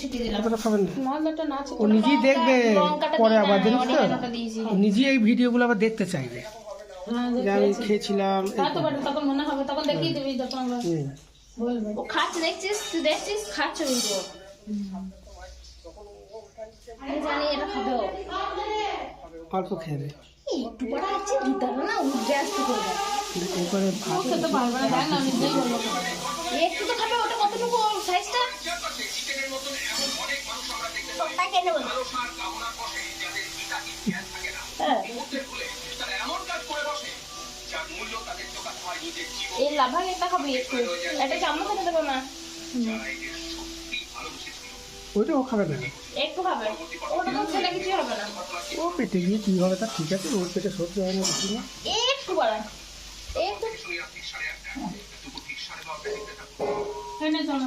ছিটিয়ে দিলাম। কতটা খাবেন না? মশলাটা না ও নিজেই দেখবে পরে আবার জানিস তো লঙ্কাটা দিয়েছি। ও নিজেই এই ভিডিওগুলো আবার দেখতে চাইবে যে আমি খেয়েছিলাম তা তো বটে, তখন মনে হবে, তখন দেখিয়ে দিবি যখন আমরা হুম। বলবে। ও খাচ্ছে, দেখছিস তুই, দেখছিস খাচ্ছে কিন্তু। আমি জানি এটা খাবে ও। অল্প খেয়ে দে একটু পরে আছে দিতে হবে না, উঠে আসতে করবে। এরপরে ভাত খেতে পারবে না, দেখ না নিজেই বলবো। একটু তো খাবে, ওটা কতটুকু সাইজটা? সবটা কেন বল? হ্যাঁ। এই লাভা একটা খাবি একটু, একটা চামচ খেতে দেবো না। ওইটা ও খাবে না একটু খাবে, ওটা তো ছেলে কিছু হবে না। ও পেটে গিয়ে কি হবে তা ঠিক আছে ওর পেটে সহ্য হয় না কিছু না একটু বাড়া, একটু হ্যাঁ না, চলো।